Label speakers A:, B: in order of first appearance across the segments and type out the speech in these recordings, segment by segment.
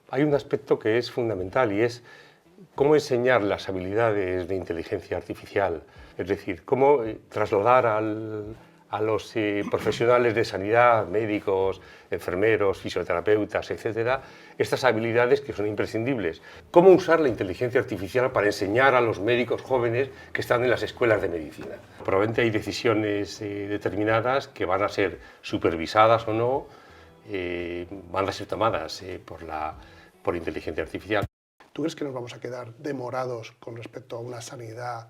A: hay un aspecto que es fundamental y es cómo enseñar las habilidades de inteligencia artificial, es decir, cómo trasladar a los profesionales de sanidad, médicos, enfermeros, fisioterapeutas, etcétera, estas habilidades que son imprescindibles. Cómo usar la inteligencia artificial para enseñar a los médicos jóvenes que están en las escuelas de medicina. Probablemente hay decisiones determinadas que van a ser supervisadas o no, van a ser tomadas por inteligencia artificial.
B: ¿Tú crees que nos vamos a quedar demorados con respecto a una sanidad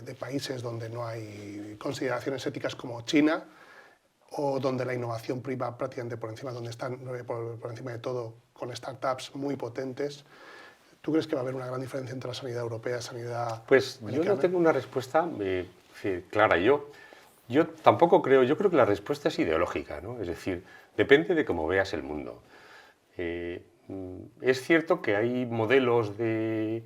B: de países donde no hay consideraciones éticas como China, o donde la innovación prima prácticamente por encima, donde están por encima de todo con startups muy potentes? ¿Tú crees que va a haber una gran diferencia entre la sanidad europea y la sanidad
A: Pues
B: americana?
A: yo no tengo una respuesta clara. Yo tampoco creo, yo creo que la respuesta es ideológica, ¿no? Es decir, depende de cómo veas el mundo. Es cierto que hay modelos de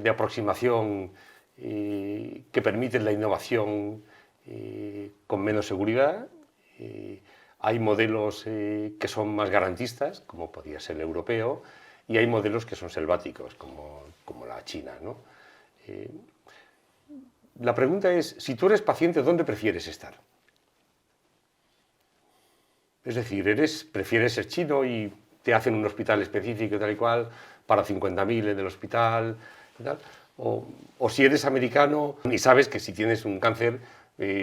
A: aproximación que permiten la innovación con menos seguridad. Hay modelos que son más garantistas, como podría ser el europeo, y hay modelos que son selváticos, como la China, ¿no? La pregunta es, si tú eres paciente, ¿dónde prefieres estar? Es decir, prefieres ser chino y te hacen un hospital específico tal y cual, para 50.000 en el hospital y tal. O si eres americano y sabes que si tienes un cáncer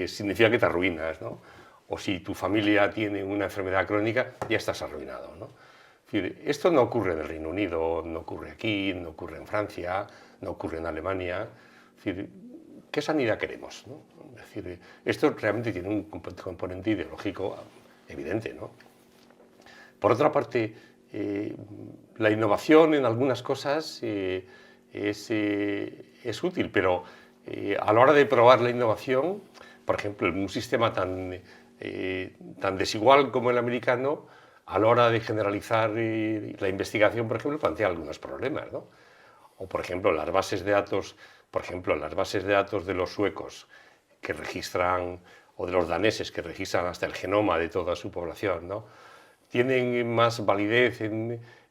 A: significa que te arruinas, ¿no? O si tu familia tiene una enfermedad crónica, ya estás arruinado, ¿no? Es decir, esto no ocurre en el Reino Unido, no ocurre aquí, no ocurre en Francia, no ocurre en Alemania. Es decir, ¿qué sanidad queremos, ¿no? Es decir, esto realmente tiene un componente ideológico evidente, ¿no? Por otra parte, la innovación en algunas cosas es útil, pero a la hora de probar la innovación, por ejemplo, en un sistema tan desigual como el americano, a la hora de generalizar la investigación, por ejemplo, plantea algunos problemas, ¿no? O, por ejemplo, las bases de datos, de los suecos que registran, o de los daneses que registran hasta el genoma de toda su población, ¿no? ¿Tienen más validez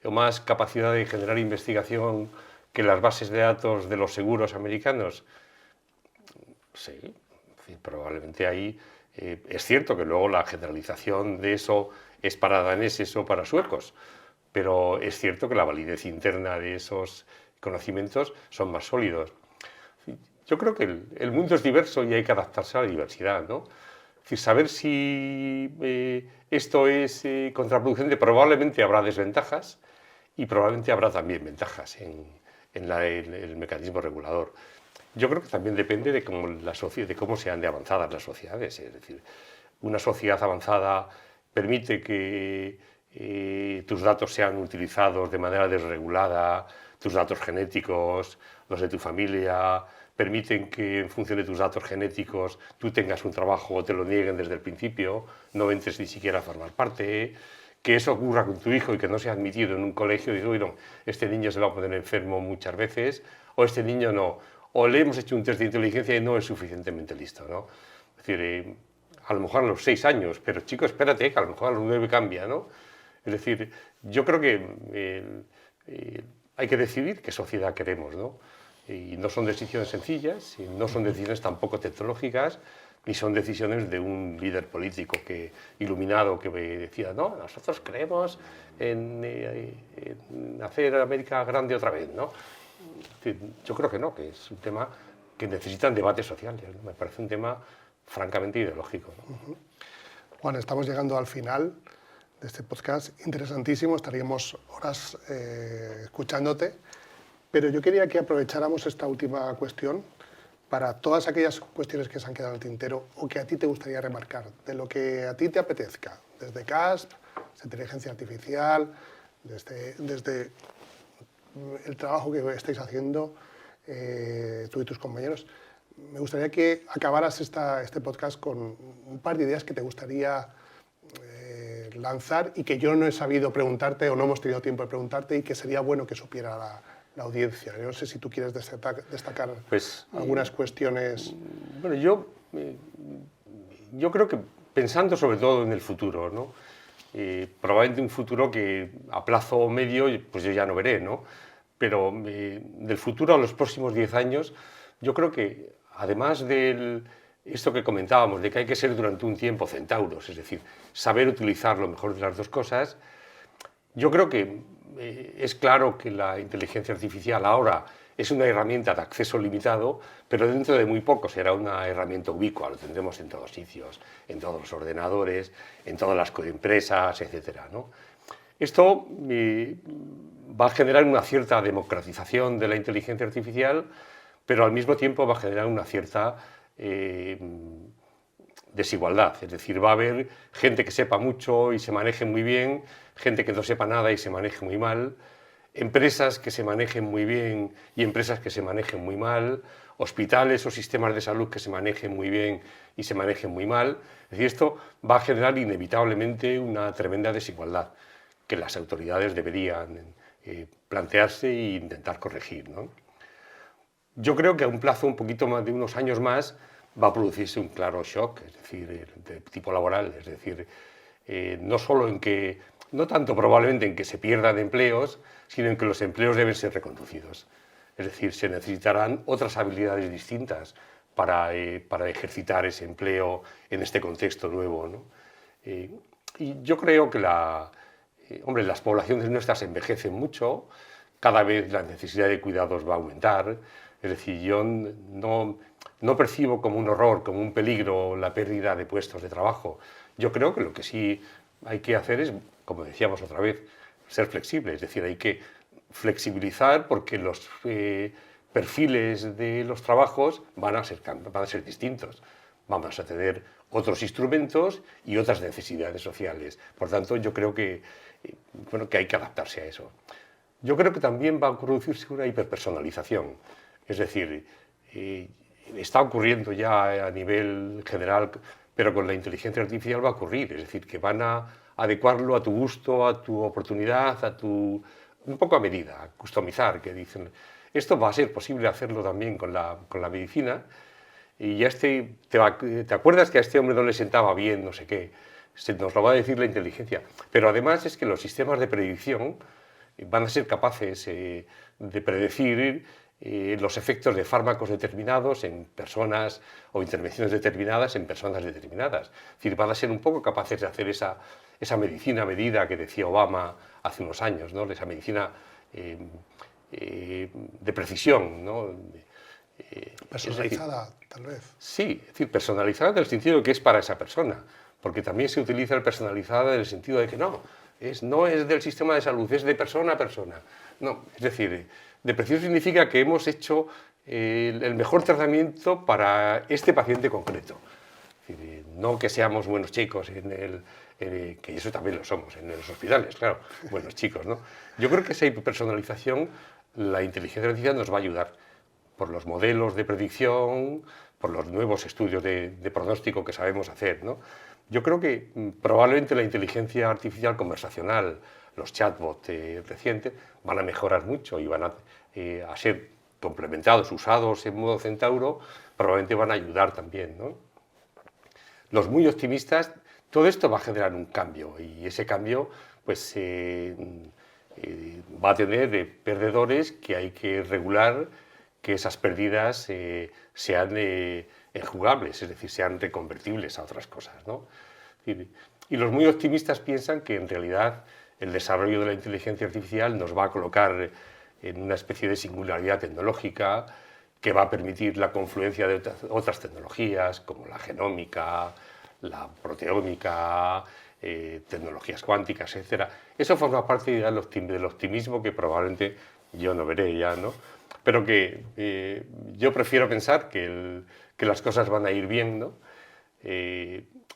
A: o más capacidad de generar investigación que las bases de datos de los seguros americanos? Sí, probablemente ahí es cierto que luego la generalización de eso es para daneses o para suecos, pero es cierto que la validez interna de esos conocimientos son más sólidos. Yo creo que el mundo es diverso y hay que adaptarse a la diversidad, ¿no? Es decir, saber si esto es contraproducente, probablemente habrá desventajas y probablemente habrá también ventajas en el mecanismo regulador. Yo creo que también depende de cómo sean de avanzadas las sociedades. Es decir, una sociedad avanzada permite que tus datos sean utilizados de manera desregulada, tus datos genéticos, los de tu familia, permiten que en función de tus datos genéticos tú tengas un trabajo o te lo nieguen desde el principio, no entres ni siquiera a formar parte, que eso ocurra con tu hijo y que no sea admitido en un colegio y dices, oye, no, este niño se va a poner enfermo muchas veces, o este niño no, o le hemos hecho un test de inteligencia y no es suficientemente listo, ¿no? Es decir, a lo mejor a los 6 años, pero chico, espérate, que a lo mejor a los 9 cambia, ¿no? Es decir, yo creo que hay que decidir qué sociedad queremos, ¿no? Y no son decisiones sencillas, y no son decisiones tampoco tecnológicas, ni son decisiones de un líder político iluminado que decía, no, nosotros creemos en hacer América grande otra vez, ¿no? Yo creo que no, que es un tema que necesita debates sociales, ¿no? Me parece un tema francamente ideológico, ¿no?
B: Juan, estamos llegando al final de este podcast interesantísimo, estaríamos horas escuchándote, pero yo quería que aprovecháramos esta última cuestión para todas aquellas cuestiones que se han quedado en el tintero o que a ti te gustaría remarcar, de lo que a ti te apetezca, desde CASP, desde inteligencia artificial, desde el trabajo que estáis haciendo tú y tus compañeros. Me gustaría que acabaras este podcast con un par de ideas que te gustaría lanzar y que yo no he sabido preguntarte o no hemos tenido tiempo de preguntarte y que sería bueno que supiera la audiencia. Yo no sé si tú quieres destacar algunas cuestiones.
A: Bueno, yo creo que pensando sobre todo en el futuro, ¿no? probablemente un futuro que a plazo medio pues yo ya no veré, ¿no? Pero del futuro a los próximos 10 años, yo creo que además de esto que comentábamos, de que hay que ser durante un tiempo centauros, es decir, saber utilizar lo mejor de las dos cosas, yo creo que es claro que la inteligencia artificial ahora es una herramienta de acceso limitado, pero dentro de muy poco será una herramienta ubicua, lo tendremos en todos sitios, en todos los ordenadores, en todas las empresas, etcétera, ¿no? Esto va a generar una cierta democratización de la inteligencia artificial, pero al mismo tiempo va a generar una cierta desigualdad, es decir, va a haber gente que sepa mucho y se maneje muy bien, gente que no sepa nada y se maneje muy mal, empresas que se manejen muy bien y empresas que se manejen muy mal, hospitales o sistemas de salud que se manejen muy bien y se manejen muy mal. Es decir, esto va a generar inevitablemente una tremenda desigualdad que las autoridades deberían plantearse e intentar corregir, ¿no? Yo creo que a un plazo un poquito más de unos años más va a producirse un claro shock, es decir, de tipo laboral, es decir, no solo en que, no tanto probablemente en que se pierdan empleos, sino en que los empleos deben ser reconducidos. Es decir, se necesitarán otras habilidades distintas para ejercitar ese empleo en este contexto nuevo, ¿no? Y yo creo que hombre, las poblaciones nuestras envejecen mucho, cada vez la necesidad de cuidados va a aumentar, es decir, yo no percibo como un horror, como un peligro la pérdida de puestos de trabajo. Yo creo que lo que sí hay que hacer es, como decíamos otra vez, ser flexible, es decir, hay que flexibilizar porque los perfiles de los trabajos van a ser distintos. Vamos a tener otros instrumentos y otras necesidades sociales. Por tanto, yo creo que, bueno, que hay que adaptarse a eso. Yo creo que también va a producirse una hiperpersonalización. Es decir, está ocurriendo ya a nivel general, pero con la inteligencia artificial va a ocurrir. Es decir, que van a adecuarlo a tu gusto, a tu oportunidad, un poco a medida, a customizar, que dicen. Esto va a ser posible hacerlo también con la medicina. Y ya ¿te acuerdas que a este hombre no le sentaba bien, no sé qué? Nos lo va a decir la inteligencia. Pero además es que los sistemas de predicción van a ser capaces de predecir los efectos de fármacos determinados en personas o intervenciones determinadas en personas determinadas. Es decir, van a ser un poco capaces de hacer esa medicina medida que decía Obama hace unos años, ¿no? Esa medicina de precisión, ¿no?
B: Personalizada, tal vez.
A: Sí, es decir, personalizada en el sentido de que es para esa persona, porque también se utiliza el personalizada en el sentido de que no es del sistema de salud, es de persona a persona. No, es decir, de precisión significa que hemos hecho el mejor tratamiento para este paciente concreto. Es decir, no que seamos buenos chicos que eso también lo somos en los hospitales, claro, buenos chicos, ¿no? Yo creo que esa personalización, la inteligencia artificial nos va a ayudar por los modelos de predicción, por los nuevos estudios de pronóstico que sabemos hacer, ¿no? Yo creo que probablemente la inteligencia artificial conversacional, los chatbots recientes, van a mejorar mucho y van a ser complementados, usados en modo centauro, probablemente van a ayudar también, ¿no? Los muy optimistas, todo esto va a generar un cambio y ese cambio pues, va a tener perdedores que hay que regular, que esas pérdidas sean enjugables, es decir, sean reconvertibles a otras cosas, ¿no? Y los muy optimistas piensan que en realidad el desarrollo de la inteligencia artificial nos va a colocar en una especie de singularidad tecnológica que va a permitir la confluencia de otras tecnologías como la genómica, la proteómica, tecnologías cuánticas, etc. Eso forma parte del optimismo que probablemente yo no veré ya, ¿no? Pero que yo prefiero pensar que las cosas van a ir bien, ¿no?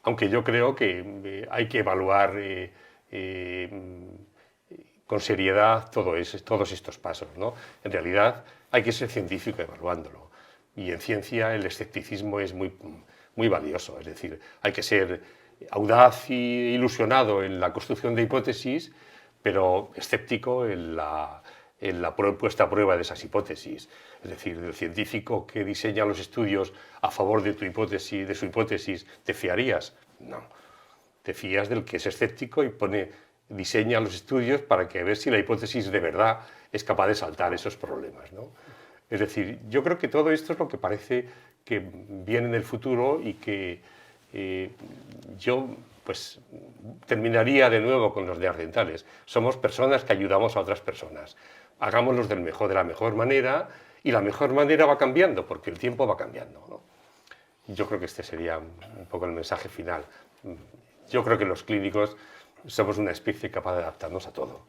A: Aunque yo creo que hay que evaluar con seriedad todos estos pasos, ¿no? En realidad hay que ser científico evaluándolo. Y en ciencia el escepticismo es muy valioso, es decir, hay que ser audaz y ilusionado en la construcción de hipótesis, pero escéptico en la puesta a prueba de esas hipótesis. Es decir, del científico que diseña los estudios a favor de tu hipótesis, de su hipótesis, ¿te fiarías? No. te fías del que es escéptico y diseña los estudios para que a ver si la hipótesis de verdad es capaz de saltar esos problemas, ¿no? Es decir, yo creo que todo esto es lo que parece que viene en el futuro y que yo pues terminaría de nuevo con los neandertales. Somos personas que ayudamos a otras personas. Hagámoslos de la mejor manera, y la mejor manera va cambiando porque el tiempo va cambiando, ¿no? Yo creo que este sería un poco el mensaje final. Yo creo que los clínicos somos una especie capaz de adaptarnos a todo.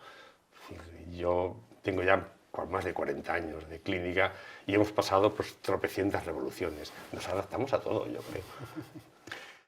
A: Yo tengo ya más de 40 años de clínica y hemos pasado pues tropecientas revoluciones. Nos adaptamos a todo, yo creo.